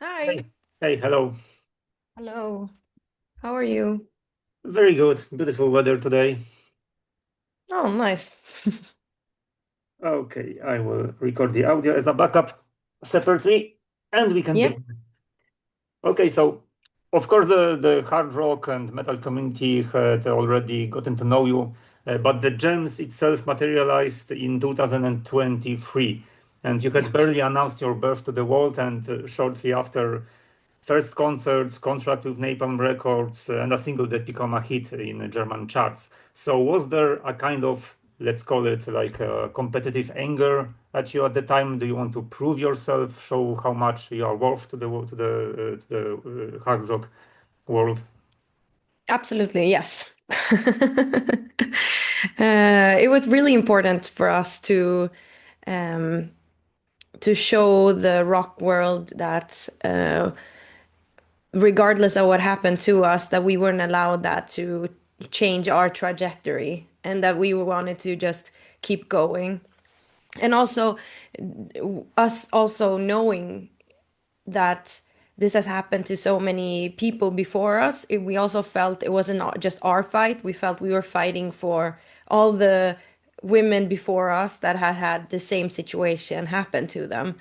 Hi. Hey, hey, hello. Hello. How are you? Very good. Beautiful weather today. Oh, nice. Okay, I will record the audio as a backup separately, and we can Yeah. begin. Okay, so of course the hard rock and metal community had already gotten to know you, but the gems itself materialized in 2023, and you Yeah. had barely announced your birth to the world, and shortly after, first concerts, contract with Napalm Records, and a single that became a hit in German charts. So was there a kind of, let's call it like a competitive anger at you at the time? Do you want to prove yourself, show how much you are worth to the hard rock world? Absolutely, yes. It was really important for us um, to show the rock world that regardless of what happened to us, that we weren't allowed that to change our trajectory and that we wanted to just keep going. And also us also knowing that this has happened to so many people before us. We also felt it wasn't just our fight. We felt we were fighting for all the women before us that had had the same situation happen to them.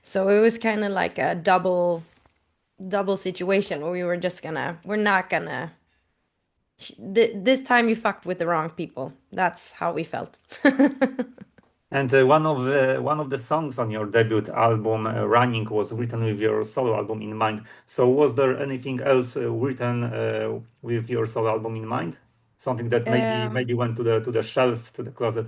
So it was kind of like a double situation where we were just gonna, we're not gonna, this time you fucked with the wrong people. That's how we felt. And one of the songs on your debut album, "Running," was written with your solo album in mind. So was there anything else written with your solo album in mind? Something that Um, maybe went to the shelf, to the closet.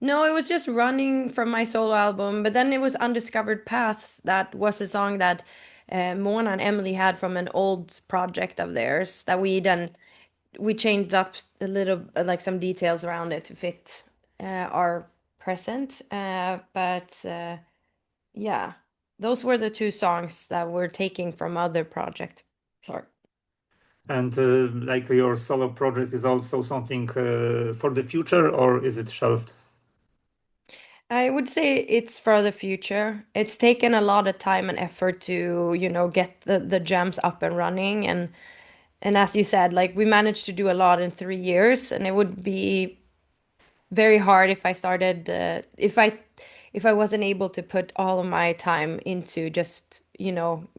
No, it was just running from my solo album, but then it was Undiscovered Paths. That was a song that Mona and Emily had from an old project of theirs that we changed up a little, like some details around it to fit our present. But yeah, those were the two songs that were taken from other project. Sorry. And like your solo project is also something for the future, or is it shelved? I would say it's for the future. It's taken a lot of time and effort to, get the jams up and running. And as you said, like we managed to do a lot in 3 years, and it would be very hard if I started, if I wasn't able to put all of my time into just,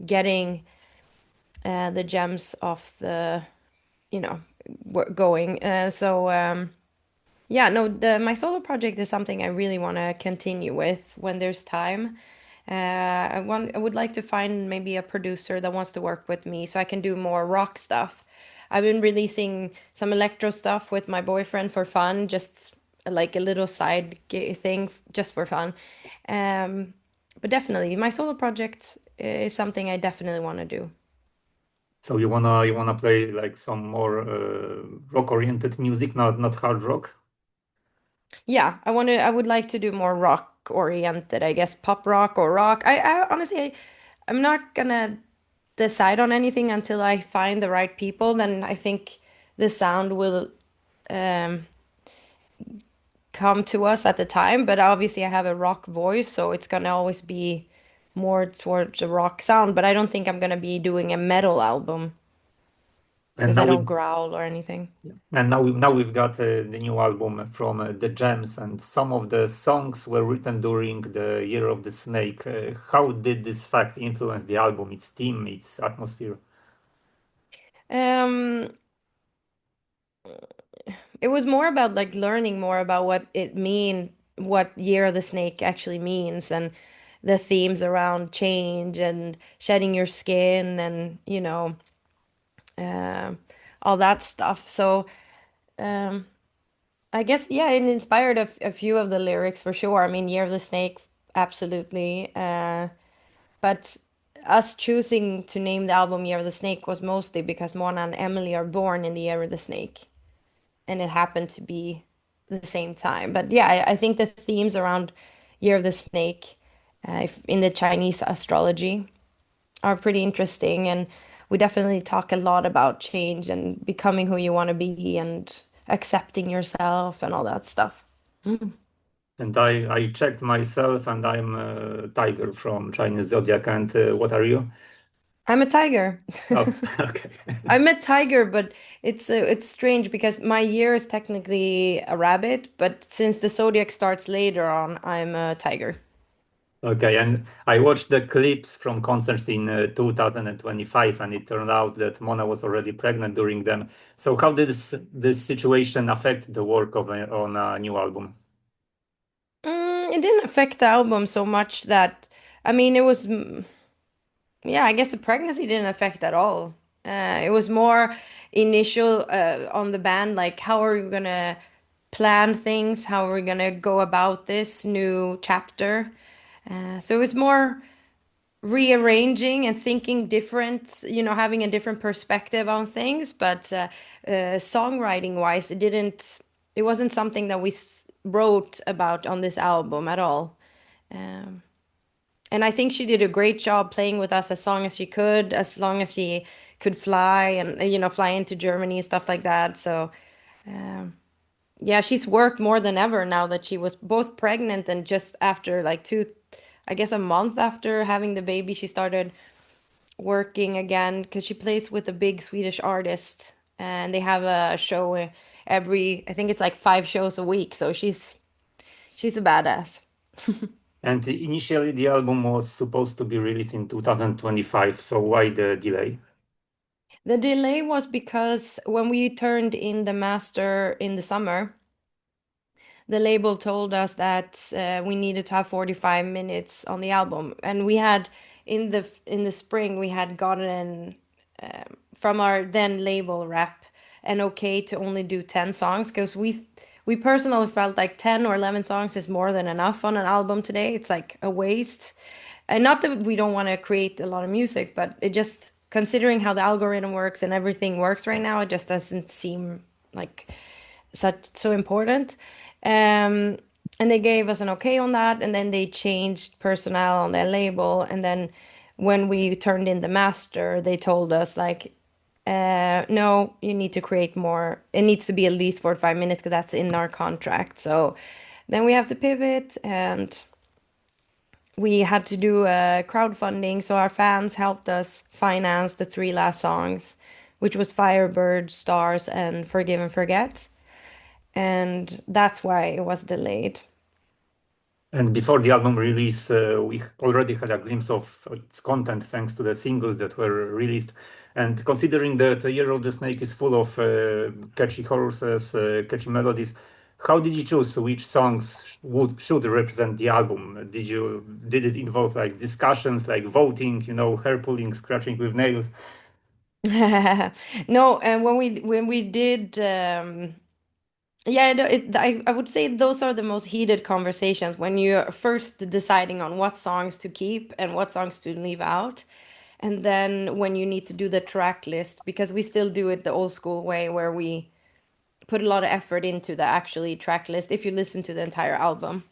getting the gems off the, you know, going. Yeah, no, the my solo project is something I really want to continue with when there's time. I would like to find maybe a producer that wants to work with me so I can do more rock stuff. I've been releasing some electro stuff with my boyfriend for fun, just like a little thing, just for fun. Um, but definitely, my solo project is something I definitely want to do. So you wanna play like some more rock-oriented music, not hard rock? Yeah, I would like to do more rock oriented, I guess pop rock or rock. I honestly, I'm not gonna decide on anything until I find the right people. Then I think the sound will um, come to us at the time. But obviously, I have a rock voice, so it's gonna always be more towards a rock sound. But I don't think I'm gonna be doing a metal album And because now I we don't growl or anything. now we've got the new album from the Gems, and some of the songs were written during the Year of the Snake. How did this fact influence the album, its theme, its atmosphere? Um, It was more about like learning more about what Year of the Snake actually means, and the themes around change and shedding your skin and, uh, all that stuff. So, um, I guess, yeah, it inspired a few of the lyrics for sure. I mean, Year of the Snake, absolutely. But us choosing to name the album Year of the Snake was mostly because Mona and Emily are born in the Year of the Snake, and it happened to be the same time. But yeah, I think the themes around Year of the Snake, in the Chinese astrology, are pretty interesting, and we definitely talk a lot about change and becoming who you want to be and accepting yourself and all that stuff. Mm. And I checked myself, and I'm a tiger from Chinese zodiac. And what are you? I'm a tiger. Oh, okay. I'm a tiger, but it's strange because my year is technically a rabbit, but since the zodiac starts later on, I'm a tiger. Okay, and I watched the clips from concerts in 2025, and it turned out that Mona was already pregnant during them. So how did this situation affect the work on a new album? It didn't affect the album so much that, I mean, it was, yeah, I guess the pregnancy didn't affect at all. It was more initial on the band, like how are we gonna plan things? How are we gonna go about this new chapter? So it was more rearranging and thinking different, having a different perspective on things. But songwriting wise, it wasn't something that we wrote about on this album at all. Um, and I think she did a great job playing with us as long as she could, as long as she could fly and, fly into Germany and stuff like that. So, yeah, she's worked more than ever now that she was both pregnant and just after like I guess a month after having the baby, she started working again because she plays with a big Swedish artist and they have a show I think it's like 5 shows a week. So she's a badass. And initially, the album was supposed to be released in 2025, so why the delay? The delay was because when we turned in the master in the summer, the label told us that we needed to have 45 minutes on the album, and we had in the spring we had gotten from our then label rep an okay to only do 10 songs because we personally felt like 10 or 11 songs is more than enough on an album today. It's like a waste. And not that we don't want to create a lot of music, but it just considering how the algorithm works and everything works right now, it just doesn't seem like such so important. Um, and they gave us an okay on that, and then they changed personnel on their label, and then when we turned in the master, they told us like, no, you need to create more. It needs to be at least 45 minutes because that's in our contract. So then we have to pivot, and we had to do a crowdfunding. So our fans helped us finance the three last songs, which was Firebird, Stars, and Forgive and Forget. And that's why it was delayed. And before the album release, we already had a glimpse of its content thanks to the singles that were released. And considering that Year of the Snake is full of catchy choruses, catchy melodies, how did you choose which songs should represent the album? Did it involve like discussions, like voting, hair pulling, scratching with nails? No, and when we did, yeah, I would say those are the most heated conversations when you're first deciding on what songs to keep and what songs to leave out. And then when you need to do the track list, because we still do it the old school way where we put a lot of effort into the actually track list if you listen to the entire album.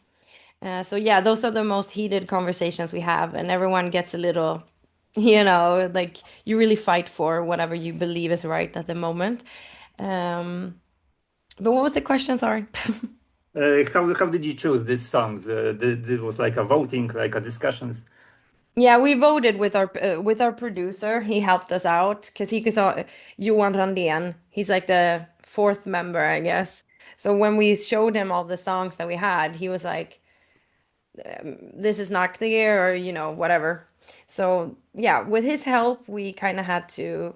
So yeah, those are the most heated conversations we have, and everyone gets a little, like you really fight for whatever you believe is right at the moment. Um, but what was the question? Sorry. How did you choose these songs? It was like a voting, like a discussions. Yeah, we voted with our producer. He helped us out because he saw Johan Randén. He's like the fourth member, I guess. So when we showed him all the songs that we had, he was like, "This is not clear," or whatever. So yeah, with his help, we kind of had to.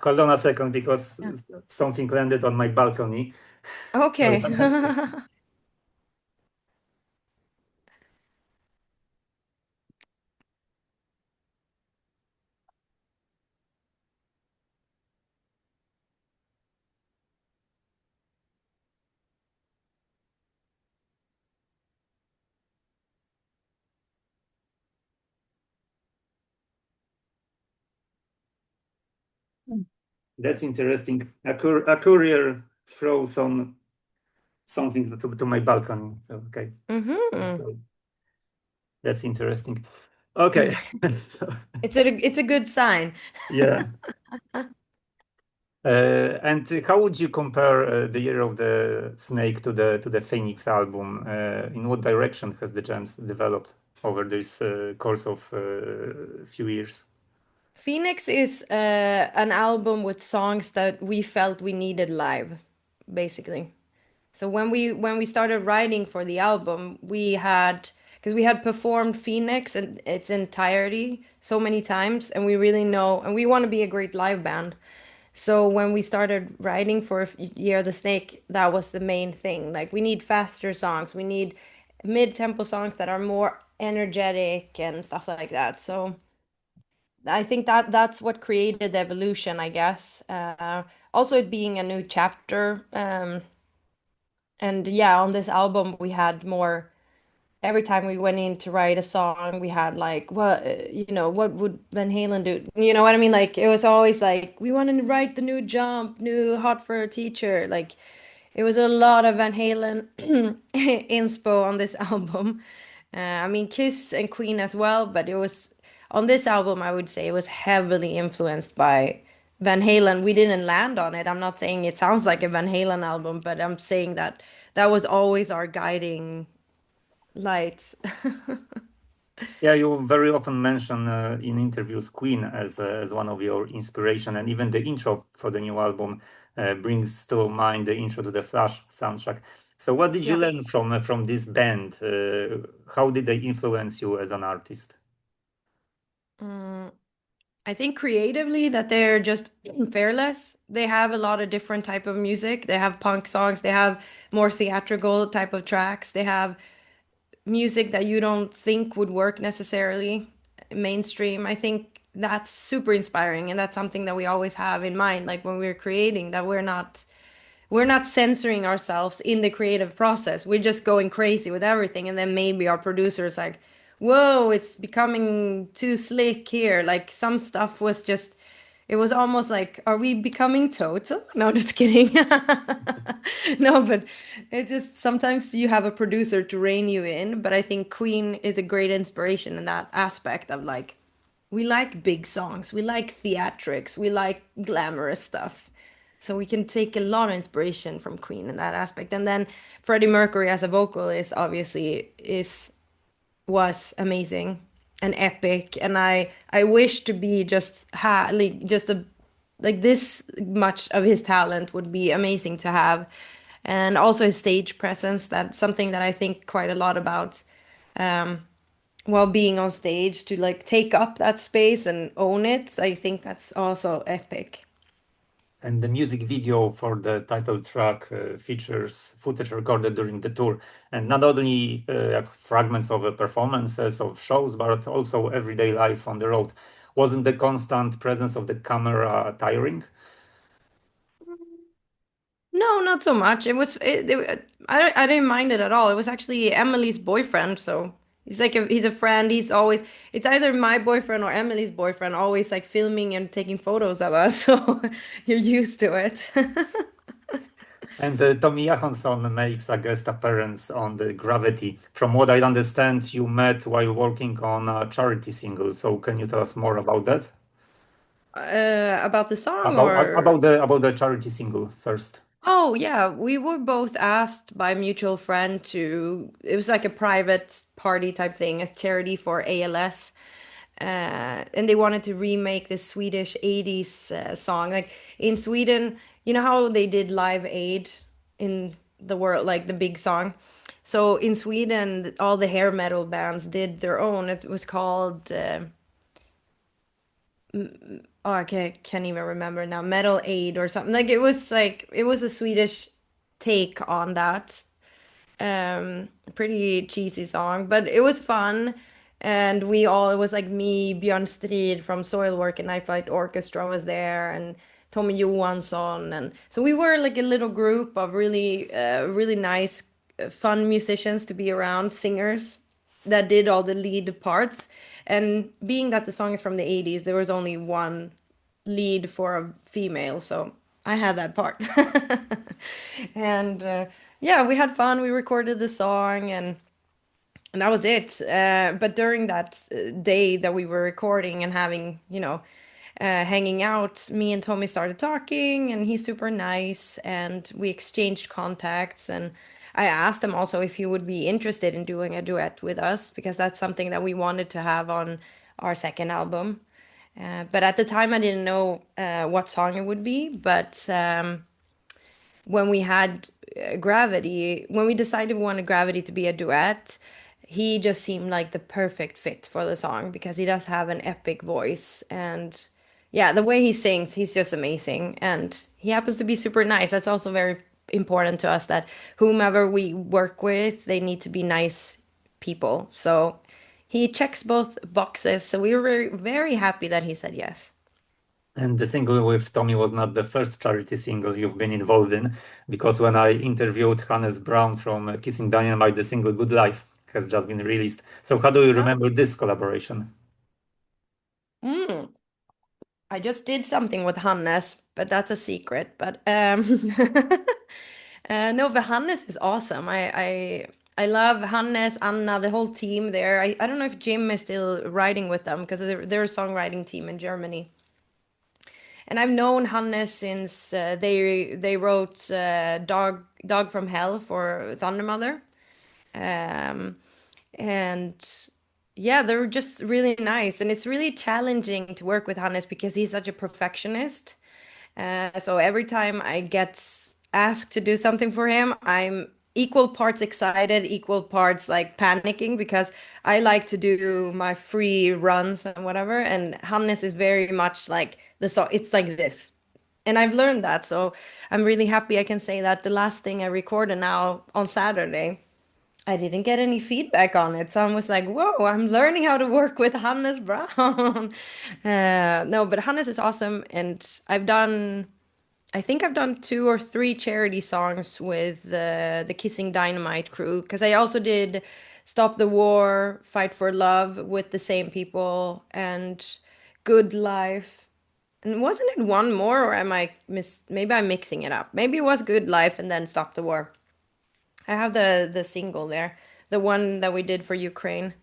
Hold on a second because Yeah. something landed on my balcony. Okay. That's interesting. A courier throws on something to my balcony. So, okay. hmm Okay. That's interesting. Okay. So, it's a good sign. yeah. And how would you compare the Year of the Snake to the Phoenix album? In what direction has the Gems developed over this course of few years? Phoenix is an album with songs that we felt we needed live, basically. So when we started writing for the album, we had because we had performed Phoenix in its entirety so many times, and we really know, and we want to be a great live band. So when we started writing for Year of the Snake, that was the main thing. Like we need faster songs, we need mid-tempo songs that are more energetic and stuff like that. So I think that that's what created the evolution, I guess. Also, it being a new chapter. And yeah, on this album, we had more. Every time we went in to write a song, we had like, what, what would Van Halen do? You know what I mean? Like, it was always like, we want to write the new Jump, new Hot for a Teacher. Like, it was a lot of Van Halen inspo on this album. I mean, Kiss and Queen as well, but it was on this album, I would say it was heavily influenced by Van Halen. We didn't land on it. I'm not saying it sounds like a Van Halen album, but I'm saying that that was always our guiding lights. Yeah, you very often mention in interviews Queen as one of your inspiration, and even the intro for the new album brings to mind the intro to the Flash soundtrack. So, what did you Yeah. learn from this band? How did they influence you as an artist? Mm, I think creatively that they're just fearless. They have a lot of different type of music. They have punk songs, they have more theatrical type of tracks. They have music that you don't think would work necessarily mainstream. I think that's super inspiring and that's something that we always have in mind like when we're creating that we're not censoring ourselves in the creative process. We're just going crazy with everything. And then maybe our producer is like, whoa, it's becoming too slick here. Like some stuff was just, it was almost like, are we becoming total? No, just kidding. No, but it just sometimes you have a producer to rein you in. But I think Queen is a great inspiration in that aspect of like, we like big songs, we like theatrics, we like glamorous stuff. So we can take a lot of inspiration from Queen in that aspect. And then Freddie Mercury as a vocalist obviously is was amazing and epic. And I wish to be just like just a like this much of his talent would be amazing to have. And also his stage presence, that's something that I think quite a lot about while being on stage to like take up that space and own it. I think that's also epic. And the music video for the title track features footage recorded during the tour, and not only fragments of performances of shows, but also everyday life on the road. Wasn't the constant presence of the camera tiring? No, not so much. I didn't mind it at all. It was actually Emily's boyfriend, so he's a friend. He's always it's either my boyfriend or Emily's boyfriend, always like filming and taking photos of us. So you're used to it. And Tommy Johansson makes a guest appearance on the Gravity. From what I understand, you met while working on a charity single. So can you tell us more about that? About the song About or about the charity single first. oh yeah, we were both asked by a mutual friend to it was like a private party type thing, a charity for ALS. And they wanted to remake this Swedish 80s song. Like in Sweden, you know how they did Live Aid in the world, like the big song. So in Sweden, all the hair metal bands did their own. It was called oh, can't even remember now. Metal Aid or something. Like it was a Swedish take on that. Pretty cheesy song, but it was fun. And it was like me, Björn Strid from Soilwork and Night Flight Orchestra was there, and Tommy Johansson. And so we were like a little group of really nice, fun musicians to be around, singers that did all the lead parts. And being that the song is from the 80s, there was only one lead for a female, so I had that part. And yeah, we had fun. We recorded the song, and that was it. But during that day that we were recording and having, hanging out, me and Tommy started talking, and he's super nice, and we exchanged contacts. And I asked him also if he would be interested in doing a duet with us because that's something that we wanted to have on our second album. But at the time, I didn't know what song it would be. But when we had Gravity, when we decided we wanted Gravity to be a duet, he just seemed like the perfect fit for the song because he does have an epic voice. And yeah, the way he sings, he's just amazing. And he happens to be super nice. That's also very important to us that whomever we work with, they need to be nice people. So he checks both boxes. So we were very, very happy that he said yes. And the single with Tommy was not the first charity single you've been involved in, because when I interviewed Hannes Brown from Kissing Dynamite, the single Good Life has just been released. So how do you remember this collaboration? Mm. I just did something with Hannes, but that's a secret. But no, but Hannes is awesome. I love Hannes, Anna, the whole team there. I don't know if Jim is still writing with them because they're a songwriting team in Germany. And I've known Hannes since they wrote Dog from Hell for Thunder Mother. Um, and yeah, they're just really nice. And it's really challenging to work with Hannes because he's such a perfectionist. So every time I get asked to do something for him, I'm equal parts excited, equal parts like panicking because I like to do my free runs and whatever. And Hannes is very much like the song, it's like this. And I've learned that. So I'm really happy I can say that the last thing I recorded now on Saturday, I didn't get any feedback on it. So I was like, whoa, I'm learning how to work with Hannes Brown. No, but Hannes is awesome. And I think I've done two or three charity songs with the Kissing Dynamite crew because I also did Stop the War, Fight for Love with the same people, and Good Life. And wasn't it one more, or am I maybe I'm mixing it up. Maybe it was Good Life and then Stop the War. I have the single there, the one that we did for Ukraine.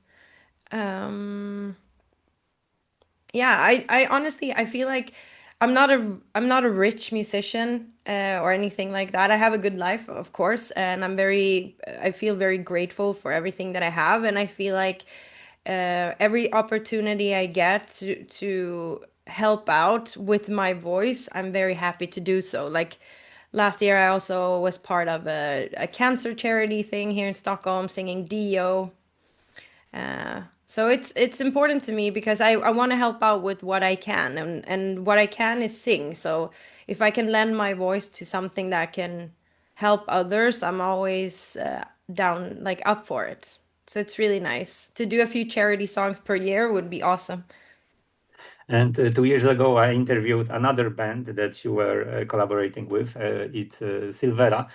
Um, yeah, I honestly I feel like I'm not a rich musician or anything like that. I have a good life, of course, and I feel very grateful for everything that I have, and I feel like every opportunity I get to help out with my voice, I'm very happy to do so. Like last year, I also was part of a cancer charity thing here in Stockholm, singing Dio. So it's important to me because I want to help out with what I can, and what I can is sing. So if I can lend my voice to something that can help others, I'm always down, like up for it. So it's really nice to do a few charity songs per year would be awesome. And 2 years ago, I interviewed another band that you were collaborating with. It's Silvera,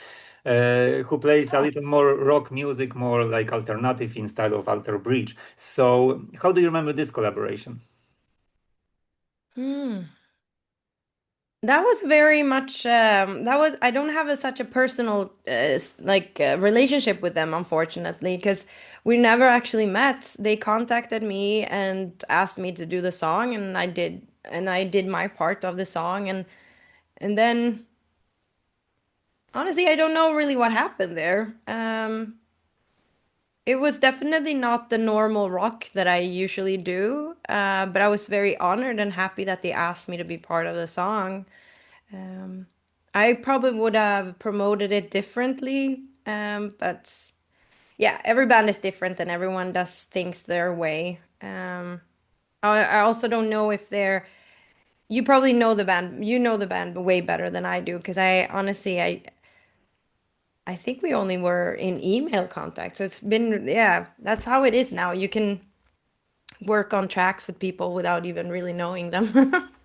who plays a little more rock music, more like alternative in style of Alter Bridge. So, how do you remember this collaboration? Hmm. That was very much that was I don't have such a personal relationship with them, unfortunately, because we never actually met. They contacted me and asked me to do the song, and I did my part of the song, and then honestly I don't know really what happened there. It was definitely not the normal rock that I usually do, but I was very honored and happy that they asked me to be part of the song. Um, I probably would have promoted it differently, but yeah, every band is different and everyone does things their way. I also don't know if they're. You probably know the band. You know the band way better than I do because I honestly I think we only were in email contact. So it's been, yeah, that's how it is now. You can work on tracks with people without even really knowing them.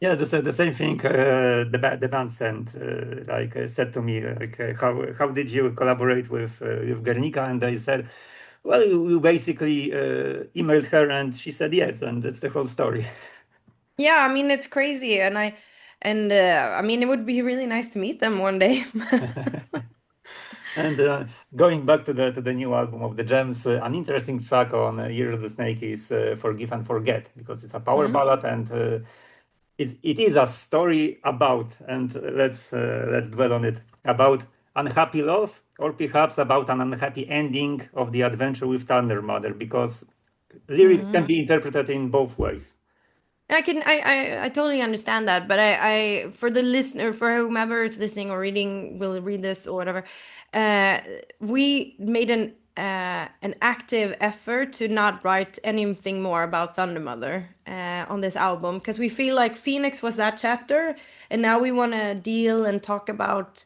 Yeah, the same thing. The band sent said to me how did you collaborate with Guernica, and I said, well, you basically emailed her and she said yes, and that's the whole story. Yeah, I mean it's crazy, and I mean it would be really nice to meet them one day. And going back to the new album of the Gems, an interesting track on Year of the Snake is "Forgive and Forget" because it's a power Mm. ballad, and it is a story about, and let's dwell on it, about unhappy love, or perhaps about an unhappy ending of the adventure with Thunder Mother, because lyrics can be interpreted in both ways. I totally understand that, but for the listener, for whomever is listening or reading, will read this or whatever, uh, we made an active effort to not write anything more about Thunder Mother on this album because we feel like Phoenix was that chapter, and now we want to deal and talk about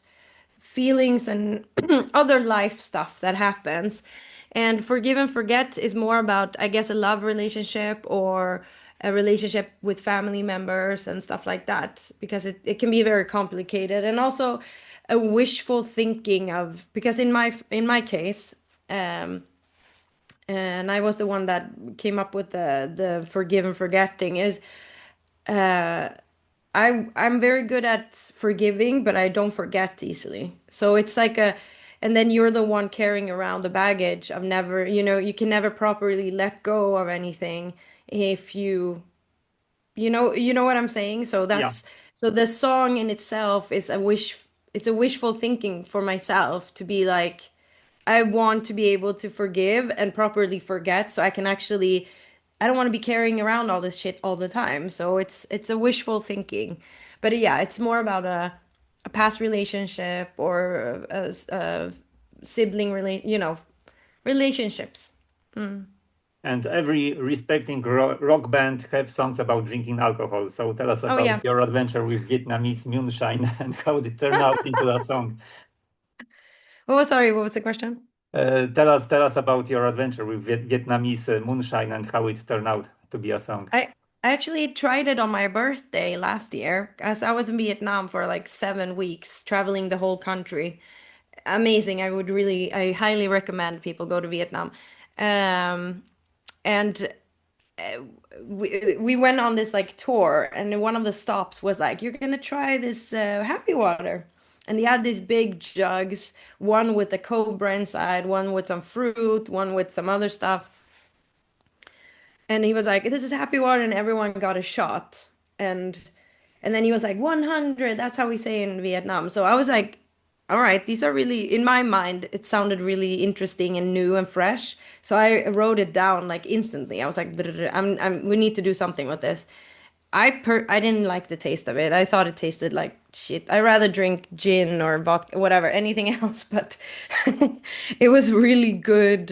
feelings and other life stuff that happens. And Forgive and Forget is more about, I guess, a love relationship or a relationship with family members and stuff like that, because it can be very complicated and also a wishful thinking of, because in my case, um, and I was the one that came up with the forgive and forgetting is I'm very good at forgiving, but I don't forget easily. So it's like and then you're the one carrying around the baggage of never, you can never properly let go of anything if you know what I'm saying? So Yeah. so the song in itself is it's a wishful thinking for myself to be like, I want to be able to forgive and properly forget so I can actually, I don't want to be carrying around all this shit all the time. So it's a wishful thinking. But yeah, it's more about a past relationship or a sibling relationships. And every respecting rock band have songs about drinking alcohol. So tell us Oh about yeah. your adventure with Vietnamese moonshine and how it turned out into a song. Sorry, what was the question? Tell us about your adventure with Vietnamese moonshine and how it turned out to be a song. I actually tried it on my birthday last year, as I was in Vietnam for like 7 weeks, traveling the whole country. Amazing. I highly recommend people go to Vietnam. Um, and we went on this like tour, and one of the stops was like, "You're gonna try this happy water." And they had these big jugs, one with a cobra inside, one with some fruit, one with some other stuff. And he was like, "This is happy water," and everyone got a shot. And and then he was like, 100. That's how we say in Vietnam. So I was like, all right, these are really, in my mind, it sounded really interesting and new and fresh. So I wrote it down like instantly. I was like, we need to do something with this. I didn't like the taste of it. I thought it tasted like shit. I rather drink gin or vodka, whatever, anything else. But it was really good.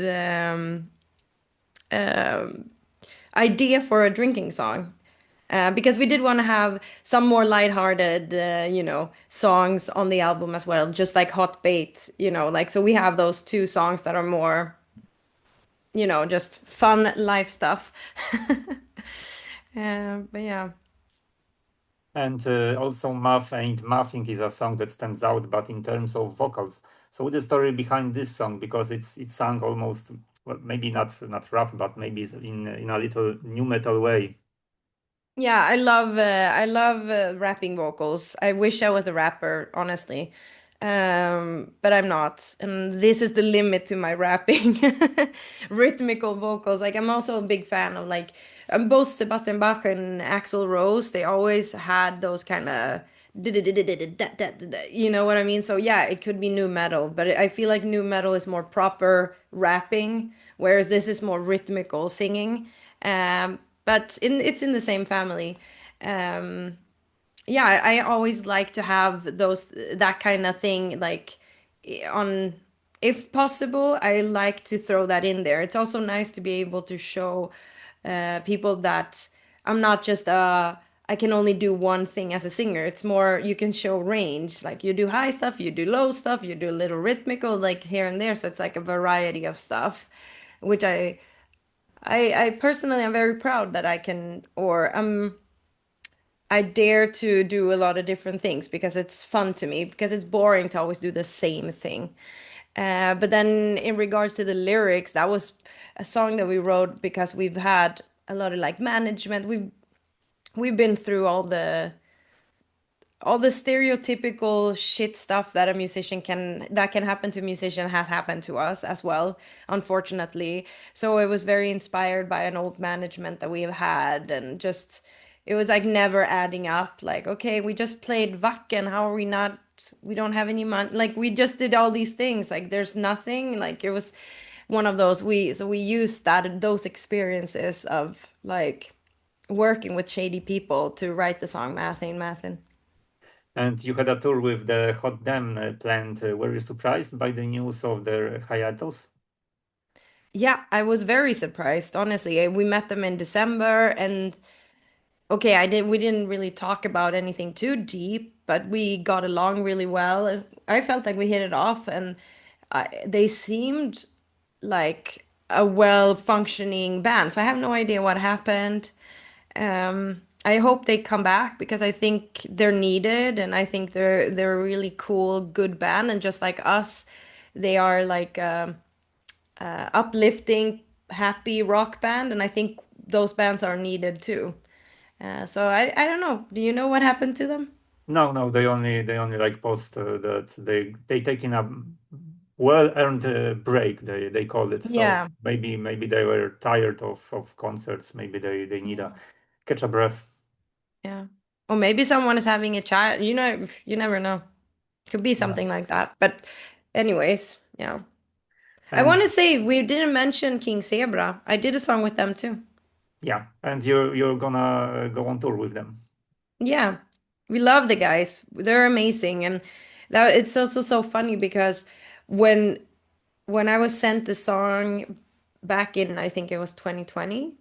Idea for a drinking song. Because we did want to have some more lighthearted, songs on the album as well, just like Hot Bait, like so we have those two songs that are more, just fun life stuff. But yeah. And also Math Ain't Mathing is a song that stands out, but in terms of vocals. So the story behind this song, because it's sung almost, well, maybe not rap, but maybe in a little new metal way. Yeah, I love rapping vocals. I wish I was a rapper, honestly. But I'm not. And this is the limit to my rapping. Rhythmical vocals. Like I'm also a big fan of like both Sebastian Bach and Axl Rose, they always had those kind of you know what I mean? So yeah, it could be new metal, but I feel like new metal is more proper rapping, whereas this is more rhythmical singing. But it's in the same family. Um, yeah, I always like to have that kind of thing like on, if possible, I like to throw that in there. It's also nice to be able to show people that I'm not just I can only do one thing as a singer. It's more you can show range. Like you do high stuff, you do low stuff, you do a little rhythmical like here and there. So it's like a variety of stuff, which I personally am very proud that I can, or I dare to do a lot of different things because it's fun to me, because it's boring to always do the same thing. But then in regards to the lyrics, that was a song that we wrote because we've had a lot of like management. We've been through all the stereotypical shit stuff that a musician that can happen to a musician has happened to us as well, unfortunately. So it was very inspired by an old management that we have had, and just it was like never adding up. Like, okay, we just played Wacken. How are we not? We don't have any money. Like, we just did all these things. Like, there's nothing. Like, it was one of those. We used those experiences of like working with shady people to write the song Mathin Mathin. And you had a tour with the Hot Damn planned. Were you surprised by the news of their hiatus? Yeah, I was very surprised, honestly. We met them in December and okay, we didn't really talk about anything too deep, but we got along really well. I felt like we hit it off and they seemed like a well-functioning band. So I have no idea what happened. I hope they come back because I think they're needed and I think they're a really cool, good band. And just like us, they are like uplifting, happy rock band, and I think those bands are needed too. So I don't know. Do you know what happened to them? No, no, they only like post that they taking a well-earned break. They called it. So Yeah. maybe they were tired of concerts. Maybe they need a catch a breath. Yeah. Or maybe someone is having a child. You never know. Could be Yeah. something like that. But anyways, yeah. I And want to say we didn't mention King Zebra. I did a song with them too. yeah, and you're gonna go on tour with them. Yeah. We love the guys. They're amazing. And that it's also so funny because when when I was sent the song back in, I think it was 2020,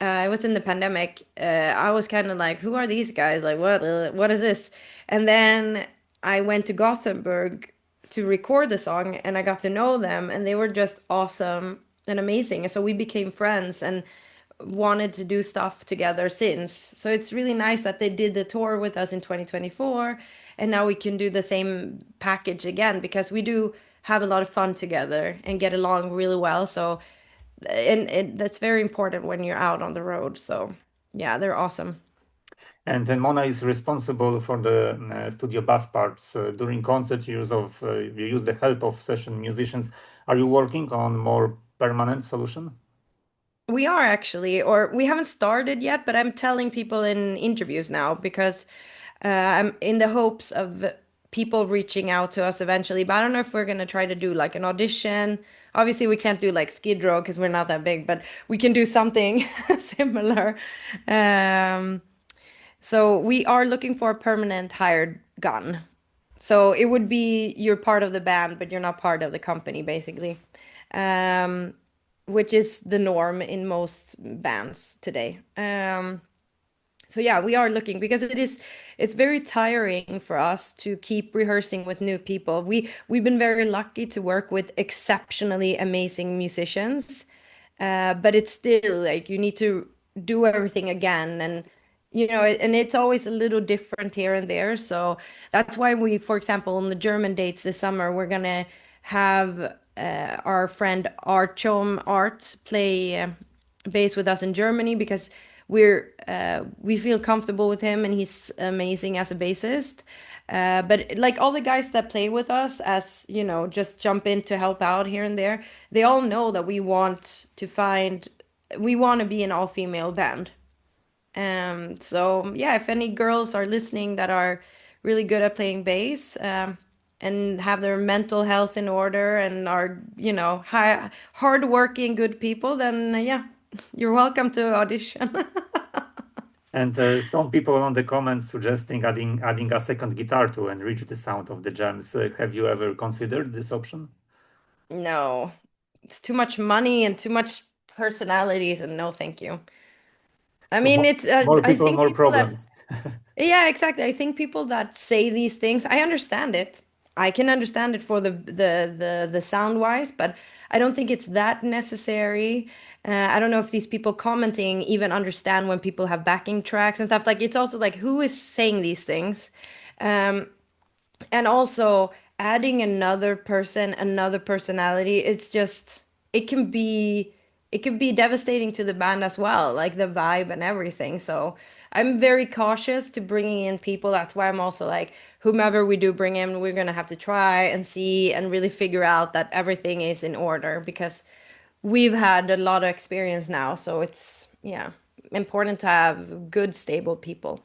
it was in the pandemic. I was kind of like, who are these guys? Like, what is this? And then I went to Gothenburg to record the song, and I got to know them, and they were just awesome and amazing. And so we became friends and wanted to do stuff together since. So it's really nice that they did the tour with us in 2024, and now we can do the same package again because we do have a lot of fun together and get along really well. So and that's very important when you're out on the road. So yeah, they're awesome. And then Mona is responsible for the studio bass parts. During concert, you use the help of session musicians. Are you working on more permanent solution? We are actually, or we haven't started yet, but I'm telling people in interviews now because I'm in the hopes of people reaching out to us eventually. But I don't know if we're gonna try to do like an audition. Obviously, we can't do like Skid Row because we're not that big, but we can do something similar. Um, so we are looking for a permanent hired gun. So it would be you're part of the band, but you're not part of the company, basically, um, which is the norm in most bands today. So yeah, we are looking because it's very tiring for us to keep rehearsing with new people. We've been very lucky to work with exceptionally amazing musicians, but it's still like you need to do everything again and and it's always a little different here and there. So that's why we, for example, on the German dates this summer, we're gonna have our friend Artyom Art play bass with us in Germany because we feel comfortable with him and he's amazing as a bassist. But like all the guys that play with us, as you know, just jump in to help out here and there, they all know that we want to be an all-female band. So yeah, if any girls are listening that are really good at playing bass, and have their mental health in order and are, hardworking, good people, then yeah, you're welcome to audition. And some people on the comments suggesting adding a second guitar to enrich the sound of the jams. Have you ever considered this option? No, it's too much money and too much personalities, and no, thank you. I So mean, it's more I people, think more people that problems. yeah, exactly. I think people that say these things, I understand it. I can understand it for the sound wise, but I don't think it's that necessary. I don't know if these people commenting even understand when people have backing tracks and stuff. Like it's also like who is saying these things? Um, and also adding another person, another personality, it can be devastating to the band as well, like the vibe and everything. So I'm very cautious to bringing in people. That's why I'm also like, whomever we do bring in, we're gonna have to try and see and really figure out that everything is in order because we've had a lot of experience now. So it's, yeah. important to have good, stable people.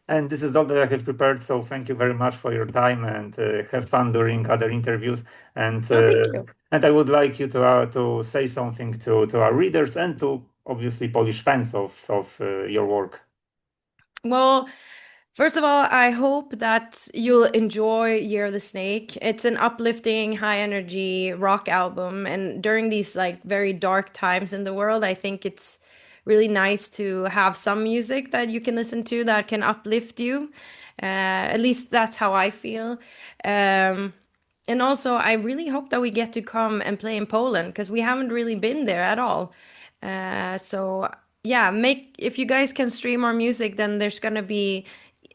And this is all that I have prepared. So thank you very much for your time and have fun during other interviews. And Oh, thank uh, you. and I would like you to say something to our readers and to obviously Polish fans of your work. Well, first of all, I hope that you'll enjoy Year of the Snake. It's an uplifting, high energy rock album. And during these like very dark times in the world, I think it's really nice to have some music that you can listen to that can uplift you. At least that's how I feel. Um, and also, I really hope that we get to come and play in Poland because we haven't really been there at all. So yeah, make if you guys can stream our music, then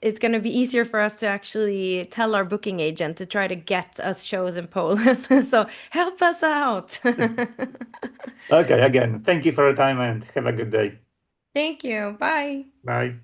it's gonna be easier for us to actually tell our booking agent to try to get us shows in Poland. So help us out. Okay, again, thank you for your time and have a good day. Thank you. Bye. Bye.